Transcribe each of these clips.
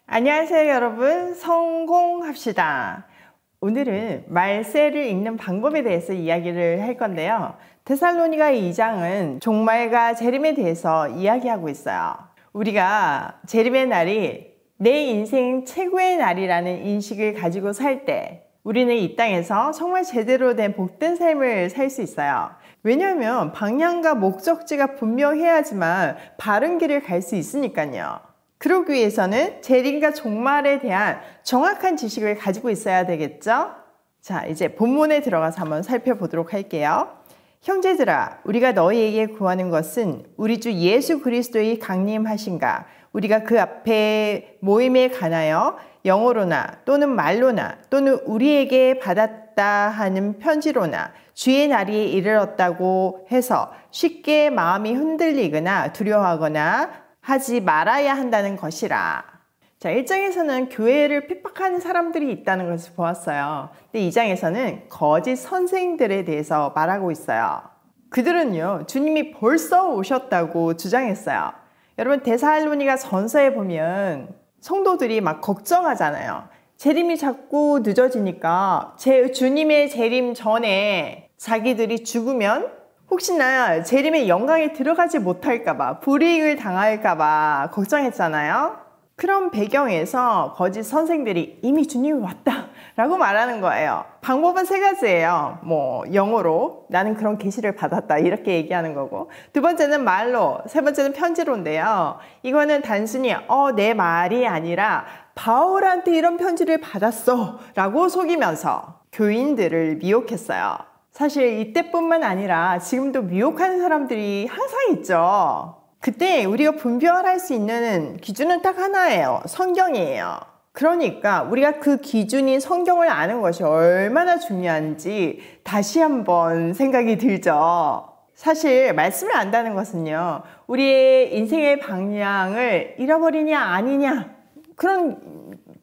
안녕하세요 여러분, 성공합시다. 오늘은 말세를 읽는 방법에 대해서 이야기를 할 건데요. 데살로니가 2장은 종말과 재림에 대해서 이야기하고 있어요. 우리가 재림의 날이 내 인생 최고의 날이라는 인식을 가지고 살 때 우리는 이 땅에서 정말 제대로 된 복된 삶을 살 수 있어요. 왜냐하면 방향과 목적지가 분명해야지만 바른 길을 갈 수 있으니까요. 그러기 위해서는 재림과 종말에 대한 정확한 지식을 가지고 있어야 되겠죠? 자, 이제 본문에 들어가서 한번 살펴보도록 할게요. 형제들아, 우리가 너희에게 구하는 것은 우리 주 예수 그리스도의 강림하신가, 우리가 그 앞에 모임에 관하여 영어로나 또는 말로나 또는 우리에게 받았다 하는 편지로나 주의 날이 이르렀다고 해서 쉽게 마음이 흔들리거나 두려워하거나 하지 말아야 한다는 것이라. 자, 1장에서는 교회를 핍박하는 사람들이 있다는 것을 보았어요. 근데 2장에서는 거짓 선생들에 대해서 말하고 있어요. 그들은요, 주님이 벌써 오셨다고 주장했어요. 여러분, 데살로니가 전서에 보면 성도들이 막 걱정하잖아요. 재림이 자꾸 늦어지니까 주님의 재림 전에 자기들이 죽으면 혹시나 재림의 영광에 들어가지 못할까봐, 불이익을 당할까봐 걱정했잖아요. 그런 배경에서 거짓 선생들이 이미 주님이 왔다 라고 말하는 거예요. 방법은 세 가지예요. 영어로 나는 그런 계시를 받았다 이렇게 얘기하는 거고, 두 번째는 말로, 세 번째는 편지로인데요. 이거는 단순히 내 말이 아니라 바울한테 이런 편지를 받았어 라고 속이면서 교인들을 미혹했어요. 사실 이때뿐만 아니라 지금도 미혹하는 사람들이 항상 있죠. 그때 우리가 분별할 수 있는 기준은 딱 하나예요. 성경이에요. 그러니까 우리가 그 기준인 성경을 아는 것이 얼마나 중요한지 다시 한번 생각이 들죠. 사실 말씀을 안다는 것은요, 우리의 인생의 방향을 잃어버리냐 아니냐, 그런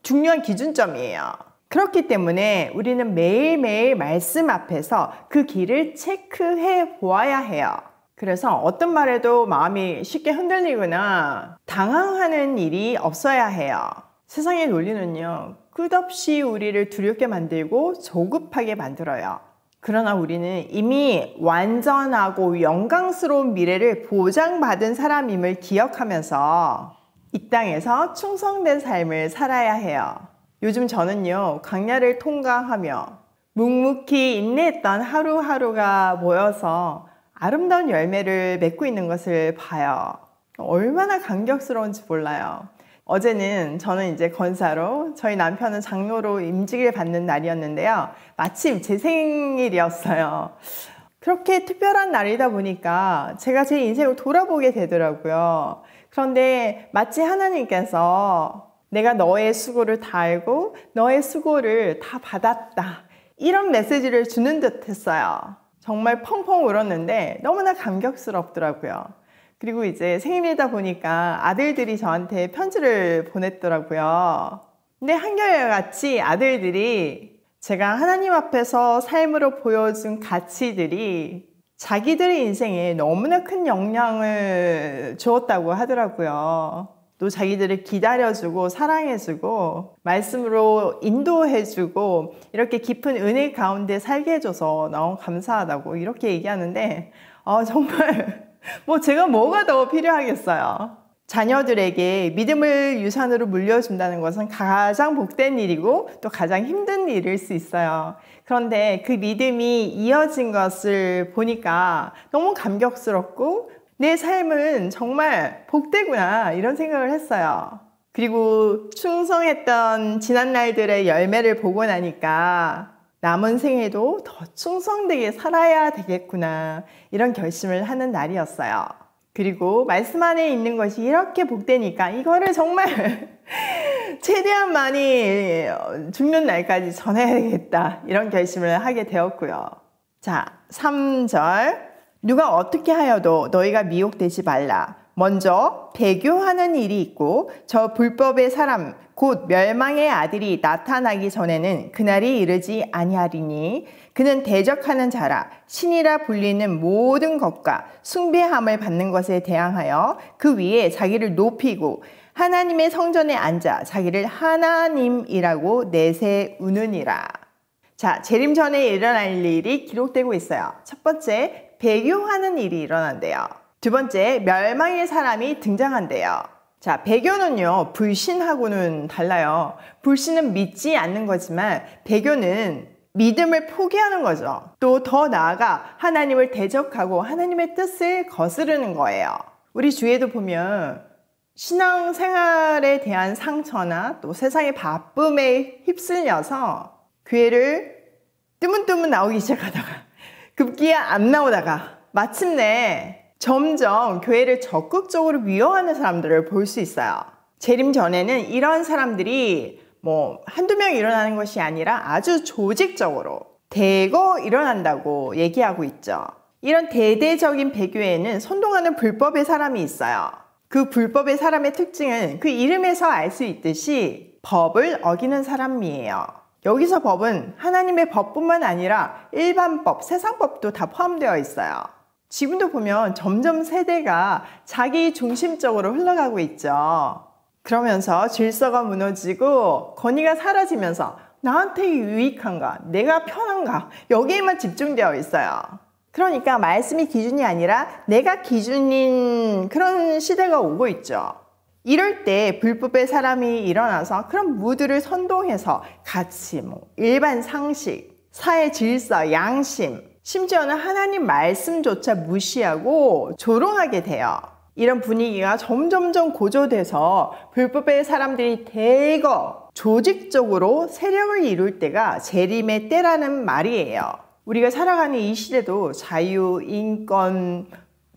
중요한 기준점이에요. 그렇기 때문에 우리는 매일매일 말씀 앞에서 그 길을 체크해 보아야 해요. 그래서 어떤 말에도 마음이 쉽게 흔들리거나 당황하는 일이 없어야 해요. 세상의 논리는요, 끝없이 우리를 두렵게 만들고 조급하게 만들어요. 그러나 우리는 이미 완전하고 영광스러운 미래를 보장받은 사람임을 기억하면서 이 땅에서 충성된 삶을 살아야 해요. 요즘 저는요, 광야를 통과하며 묵묵히 인내했던 하루하루가 모여서 아름다운 열매를 맺고 있는 것을 봐요. 얼마나 감격스러운지 몰라요. 어제는 저는 이제 권사로, 저희 남편은 장로로 임직을 받는 날이었는데요. 마침 제 생일이었어요. 그렇게 특별한 날이다 보니까 제가 제 인생을 돌아보게 되더라고요. 그런데 마치 하나님께서 내가 너의 수고를 다 알고 너의 수고를 다 받았다, 이런 메시지를 주는 듯 했어요. 정말 펑펑 울었는데 너무나 감격스럽더라고요. 그리고 이제 생일이다 보니까 아들들이 저한테 편지를 보냈더라고요. 근데 한결같이 아들들이 제가 하나님 앞에서 삶으로 보여준 가치들이 자기들의 인생에 너무나 큰 영향을 주었다고 하더라고요. 또 자기들을 기다려주고 사랑해주고 말씀으로 인도해주고 이렇게 깊은 은혜 가운데 살게 해줘서 너무 감사하다고 이렇게 얘기하는데, 정말 제가 뭐가 더 필요하겠어요. 자녀들에게 믿음을 유산으로 물려준다는 것은 가장 복된 일이고 또 가장 힘든 일일 수 있어요. 그런데 그 믿음이 이어진 것을 보니까 너무 감격스럽고 내 삶은 정말 복되구나, 이런 생각을 했어요. 그리고 충성했던 지난 날들의 열매를 보고 나니까 남은 생에도 더 충성되게 살아야 되겠구나, 이런 결심을 하는 날이었어요. 그리고 말씀 안에 있는 것이 이렇게 복되니까 이거를 정말 최대한 많이 죽는 날까지 전해야겠다, 이런 결심을 하게 되었고요. 자, 3절. 누가 어떻게 하여도 너희가 미혹되지 말라. 먼저 배교하는 일이 있고 저 불법의 사람 곧 멸망의 아들이 나타나기 전에는 그날이 이르지 아니하리니 그는 대적하는 자라 신이라 불리는 모든 것과 숭배함을 받는 것에 대항하여 그 위에 자기를 높이고 하나님의 성전에 앉아 자기를 하나님이라고 내세우느니라. 자, 재림 전에 일어날 일이 기록되고 있어요. 첫 번째, 배교하는 일이 일어난대요. 두 번째, 멸망의 사람이 등장한대요. 자, 배교는요, 불신하고는 달라요. 불신은 믿지 않는 거지만 배교는 믿음을 포기하는 거죠. 또 더 나아가 하나님을 대적하고 하나님의 뜻을 거스르는 거예요. 우리 주위에도 보면 신앙생활에 대한 상처나 또 세상의 바쁨에 휩쓸려서 교회를 뜨문뜨문 나오기 시작하다가 급기야 안 나오다가 마침내 점점 교회를 적극적으로 위협하는 사람들을 볼 수 있어요. 재림 전에는 이런 사람들이 한두 명 일어나는 것이 아니라 아주 조직적으로 대거 일어난다고 얘기하고 있죠. 이런 대대적인 배교에는 선동하는 불법의 사람이 있어요. 그 불법의 사람의 특징은 그 이름에서 알 수 있듯이 법을 어기는 사람이에요. 여기서 법은 하나님의 법뿐만 아니라 일반법, 세상법도 다 포함되어 있어요. 지금도 보면 점점 세대가 자기 중심적으로 흘러가고 있죠. 그러면서 질서가 무너지고 권위가 사라지면서 나한테 유익한가, 내가 편한가, 여기에만 집중되어 있어요. 그러니까 말씀이 기준이 아니라 내가 기준인 그런 시대가 오고 있죠. 이럴 때 불법의 사람이 일어나서 그런 무드를 선동해서 가치, 일반 상식, 사회 질서, 양심, 심지어는 하나님 말씀조차 무시하고 조롱하게 돼요. 이런 분위기가 점점점 고조돼서 불법의 사람들이 대거 조직적으로 세력을 이룰 때가 재림의 때라는 말이에요. 우리가 살아가는 이 시대도 자유, 인권,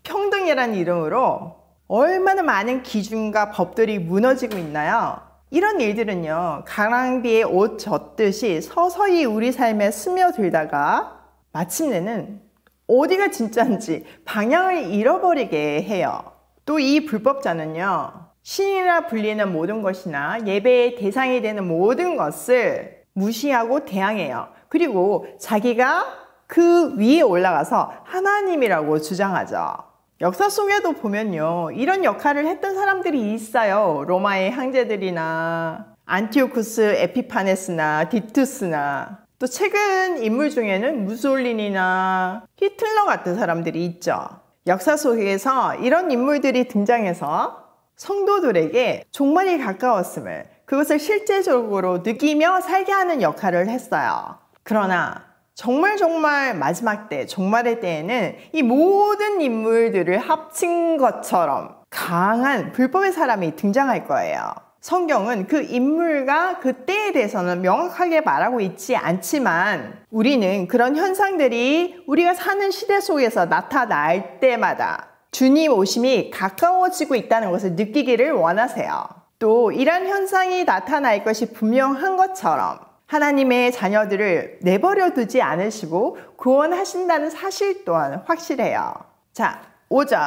평등이라는 이름으로 얼마나 많은 기준과 법들이 무너지고 있나요? 이런 일들은요, 가랑비에 옷 젖듯이 서서히 우리 삶에 스며들다가 마침내는 어디가 진짜인지 방향을 잃어버리게 해요. 또 이 불법자는요, 신이라 불리는 모든 것이나 예배의 대상이 되는 모든 것을 무시하고 대항해요. 그리고 자기가 그 위에 올라가서 하나님이라고 주장하죠. 역사 속에도 보면요, 이런 역할을 했던 사람들이 있어요. 로마의 황제들이나 안티오쿠스 에피파네스나 디투스나, 또 최근 인물 중에는 무솔리니나 히틀러 같은 사람들이 있죠. 역사 속에서 이런 인물들이 등장해서 성도들에게 종말이 가까웠음을, 그것을 실제적으로 느끼며 살게 하는 역할을 했어요. 그러나 정말 마지막 때, 종말의 때에는 이 모든 인물들을 합친 것처럼 강한 불법의 사람이 등장할 거예요. 성경은 그 인물과 그 때에 대해서는 명확하게 말하고 있지 않지만 우리는 그런 현상들이 우리가 사는 시대 속에서 나타날 때마다 주님 오심이 가까워지고 있다는 것을 느끼기를 원하세요. 또 이런 현상이 나타날 것이 분명한 것처럼 하나님의 자녀들을 내버려 두지 않으시고 구원하신다는 사실 또한 확실해요. 자, 5절.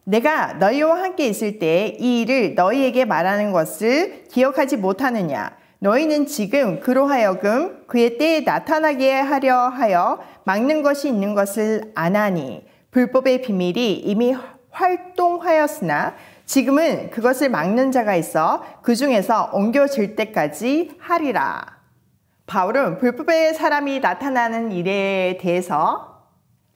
내가 너희와 함께 있을 때 이 일을 너희에게 말하는 것을 기억하지 못하느냐? 너희는 지금 그로 하여금 그의 때에 나타나게 하려 하여 막는 것이 있는 것을 아나니 불법의 비밀이 이미 활동하였으나 지금은 그것을 막는 자가 있어 그 중에서 옮겨질 때까지 하리라. 바울은 불법의 사람이 나타나는 일에 대해서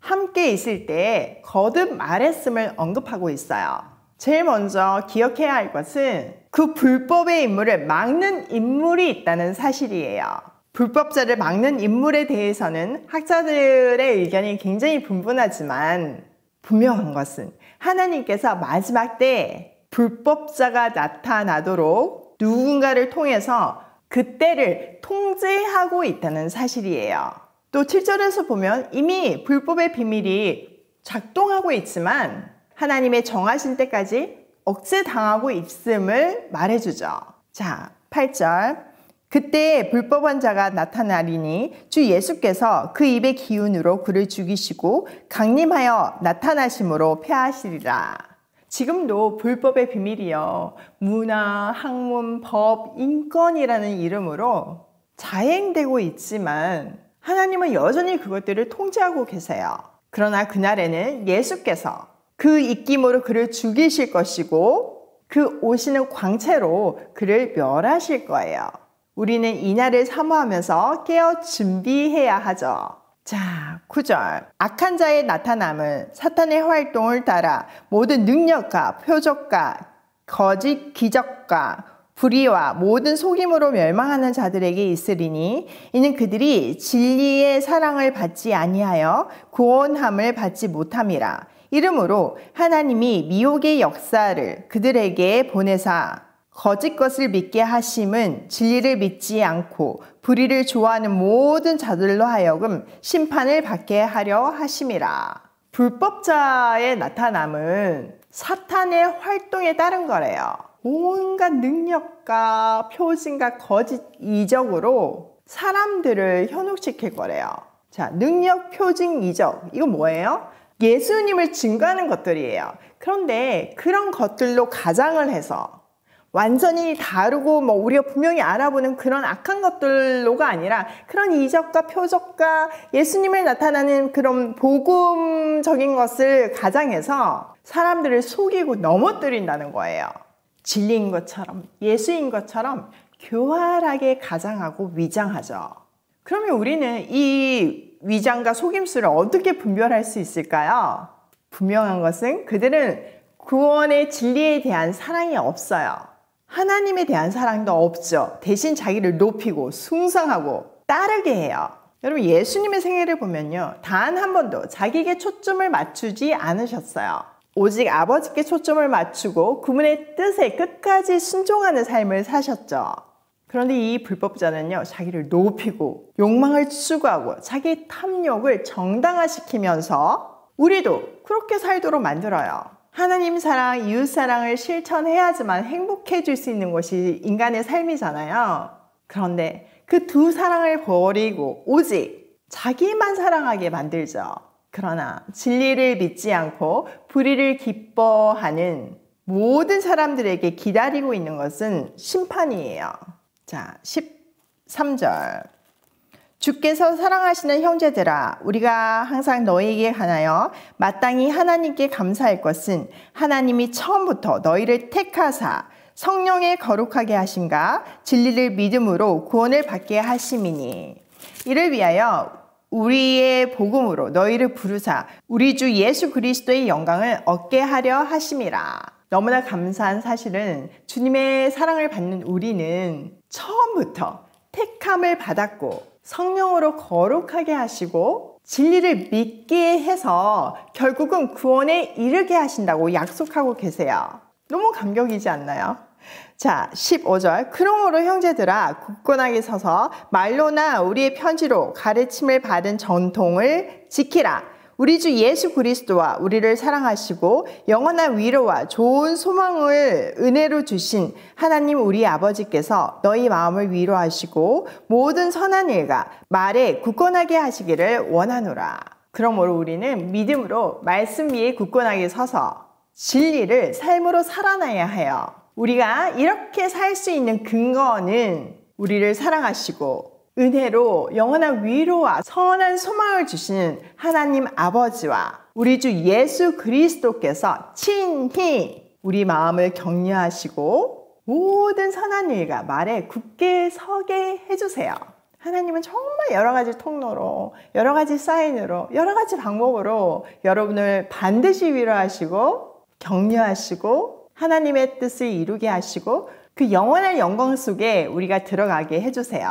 함께 있을 때 거듭 말했음을 언급하고 있어요. 제일 먼저 기억해야 할 것은 그 불법의 인물을 막는 인물이 있다는 사실이에요. 불법자를 막는 인물에 대해서는 학자들의 의견이 굉장히 분분하지만 분명한 것은 하나님께서 마지막 때 불법자가 나타나도록 누군가를 통해서 그때를 통제하고 있다는 사실이에요. 또 7절에서 보면 이미 불법의 비밀이 작동하고 있지만 하나님의 정하신 때까지 억제당하고 있음을 말해주죠. 자, 8절. 그때 불법한 자가 나타나리니 주 예수께서 그 입의 기운으로 그를 죽이시고 강림하여 나타나심으로 패하시리라. 지금도 불법의 비밀이요, 문화, 학문, 법, 인권이라는 이름으로 자행되고 있지만 하나님은 여전히 그것들을 통제하고 계세요. 그러나 그날에는 예수께서 그 입김으로 그를 죽이실 것이고 그 오시는 광채로 그를 멸하실 거예요. 우리는 이날을 사모하면서 깨어 준비해야 하죠. 자, 9절. 악한 자의 나타남은 사탄의 활동을 따라 모든 능력과 표적과 거짓 기적과 불의와 모든 속임으로 멸망하는 자들에게 있으리니 이는 그들이 진리의 사랑을 받지 아니하여 구원함을 받지 못함이라. 이러므로 하나님이 미혹의 역사를 그들에게 보내사 거짓 것을 믿게 하심은 진리를 믿지 않고 불의를 좋아하는 모든 자들로 하여금 심판을 받게 하려 하심이라. 불법자의 나타남은 사탄의 활동에 따른 거래요. 온갖 능력과 표징과 거짓 이적으로 사람들을 현혹시킬 거래요. 자, 능력, 표징, 이적. 이거 뭐예요? 예수님을 증거하는 것들이에요. 그런데 그런 것들로 가장을 해서 완전히 다르고 우리가 분명히 알아보는 그런 악한 것들로가 아니라 그런 이적과 표적과 예수님을 나타나는 그런 복음적인 것을 가장해서 사람들을 속이고 넘어뜨린다는 거예요. 진리인 것처럼 예수인 것처럼 교활하게 가장하고 위장하죠. 그러면 우리는 이 위장과 속임수를 어떻게 분별할 수 있을까요? 분명한 것은 그들은 구원의 진리에 대한 사랑이 없어요. 하나님에 대한 사랑도 없죠. 대신 자기를 높이고 숭상하고 따르게 해요. 여러분, 예수님의 생애를 보면요, 단 한 번도 자기에게 초점을 맞추지 않으셨어요. 오직 아버지께 초점을 맞추고 그분의 뜻에 끝까지 순종하는 삶을 사셨죠. 그런데 이 불법자는요, 자기를 높이고 욕망을 추구하고 자기 탐욕을 정당화시키면서 우리도 그렇게 살도록 만들어요. 하나님 사랑, 이웃 사랑을 실천해야지만 행복해질 수 있는 것이 인간의 삶이잖아요. 그런데 그 두 사랑을 버리고 오직 자기만 사랑하게 만들죠. 그러나 진리를 믿지 않고 불의를 기뻐하는 모든 사람들에게 기다리고 있는 것은 심판이에요. 자, 13절. 주께서 사랑하시는 형제들아, 우리가 항상 너희에게 관하여 마땅히 하나님께 감사할 것은 하나님이 처음부터 너희를 택하사 성령에 거룩하게 하심과 진리를 믿음으로 구원을 받게 하심이니, 이를 위하여 우리의 복음으로 너희를 부르사 우리 주 예수 그리스도의 영광을 얻게 하려 하심이라. 너무나 감사한 사실은 주님의 사랑을 받는 우리는 처음부터 택함을 받았고 성령으로 거룩하게 하시고 진리를 믿게 해서 결국은 구원에 이르게 하신다고 약속하고 계세요. 너무 감격이지 않나요? 자, 15절. 그러므로 형제들아, 굳건하게 서서 말로나 우리의 편지로 가르침을 받은 전통을 지키라. 우리 주 예수 그리스도와 우리를 사랑하시고 영원한 위로와 좋은 소망을 은혜로 주신 하나님 우리 아버지께서 너희 마음을 위로하시고 모든 선한 일과 말에 굳건하게 하시기를 원하노라. 그러므로 우리는 믿음으로 말씀 위에 굳건하게 서서 진리를 삶으로 살아나야 해요. 우리가 이렇게 살 수 있는 근거는 우리를 사랑하시고 은혜로 영원한 위로와 선한 소망을 주시는 하나님 아버지와 우리 주 예수 그리스도께서 친히 우리 마음을 격려하시고 모든 선한 일과 말에 굳게 서게 해주세요. 하나님은 정말 여러 가지 통로로, 여러 가지 사인으로, 여러 가지 방법으로 여러분을 반드시 위로하시고 격려하시고 하나님의 뜻을 이루게 하시고 그 영원한 영광 속에 우리가 들어가게 해주세요.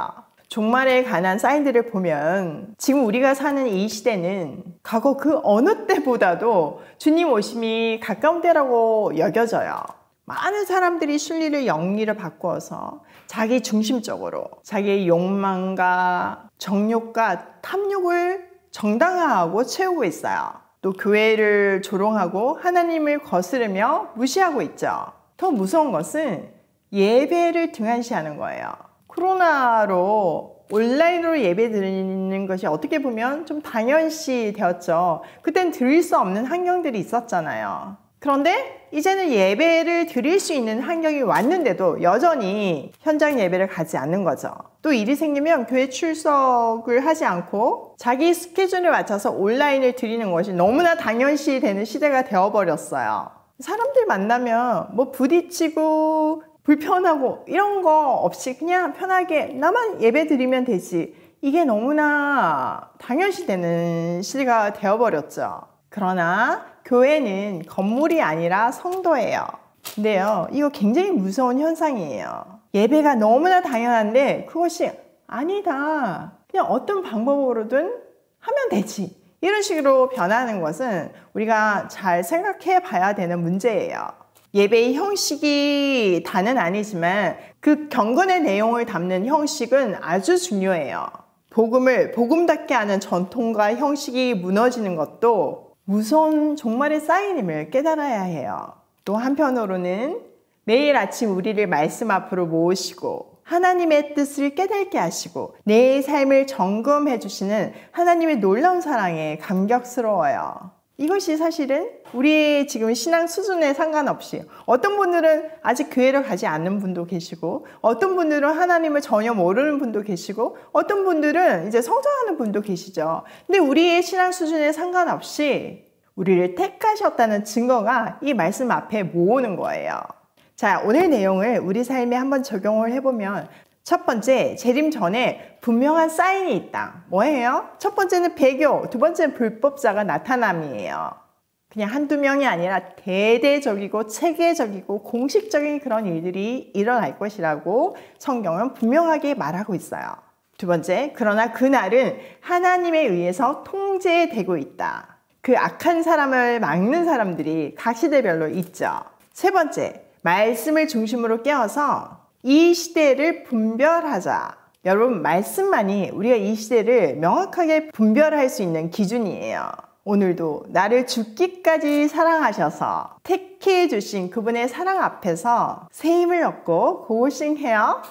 종말에 관한 사인들을 보면 지금 우리가 사는 이 시대는 과거 그 어느 때보다도 주님 오심이 가까운 때라고 여겨져요. 많은 사람들이 순리를 영리를 바꾸어서 자기 중심적으로 자기의 욕망과 정욕과 탐욕을 정당화하고 채우고 있어요. 또 교회를 조롱하고 하나님을 거스르며 무시하고 있죠. 더 무서운 것은 예배를 등한시하는 거예요. 코로나로 온라인으로 예배 드리는 것이 어떻게 보면 좀 당연시 되었죠. 그땐 드릴 수 없는 환경들이 있었잖아요. 그런데 이제는 예배를 드릴 수 있는 환경이 왔는데도 여전히 현장 예배를 가지 않는 거죠. 또 일이 생기면 교회 출석을 하지 않고 자기 스케줄에 맞춰서 온라인을 드리는 것이 너무나 당연시 되는 시대가 되어버렸어요. 사람들 만나면 뭐 부딪히고 불편하고 이런 거 없이 그냥 편하게 나만 예배 드리면 되지. 이게 너무나 당연시되는 시대가 되어버렸죠. 그러나 교회는 건물이 아니라 성도예요. 근데요, 이거 굉장히 무서운 현상이에요. 예배가 너무나 당연한데 그것이 아니다. 그냥 어떤 방법으로든 하면 되지. 이런 식으로 변하는 것은 우리가 잘 생각해 봐야 되는 문제예요. 예배의 형식이 다는 아니지만 그 경건의 내용을 담는 형식은 아주 중요해요. 복음을 복음답게 하는 전통과 형식이 무너지는 것도 무서운 종말의 사인임을 깨달아야 해요. 또 한편으로는 매일 아침 우리를 말씀 앞으로 모으시고 하나님의 뜻을 깨닫게 하시고 내 삶을 점검해 주시는 하나님의 놀라운 사랑에 감격스러워요. 이것이 사실은 우리의 지금 신앙 수준에 상관없이 어떤 분들은 아직 교회를 가지 않는 분도 계시고 어떤 분들은 하나님을 전혀 모르는 분도 계시고 어떤 분들은 이제 성장하는 분도 계시죠. 근데 우리의 신앙 수준에 상관없이 우리를 택하셨다는 증거가 이 말씀 앞에 모으는 거예요. 자, 오늘 내용을 우리 삶에 한번 적용을 해보면 첫 번째, 재림 전에 분명한 사인이 있다. 뭐예요? 첫 번째는 배교, 두 번째는 불법자가 나타남이에요. 그냥 한두 명이 아니라 대대적이고 체계적이고 공식적인 그런 일들이 일어날 것이라고 성경은 분명하게 말하고 있어요. 두 번째, 그러나 그날은 하나님에 의해서 통제되고 있다. 그 악한 사람을 막는 사람들이 각 시대별로 있죠. 세 번째, 말씀을 중심으로 깨어서 이 시대를 분별하자. 여러분, 말씀만이 우리가 이 시대를 명확하게 분별할 수 있는 기준이에요. 오늘도 나를 죽기까지 사랑하셔서 택해 주신 그분의 사랑 앞에서 새 힘을 얻고 고싱해요.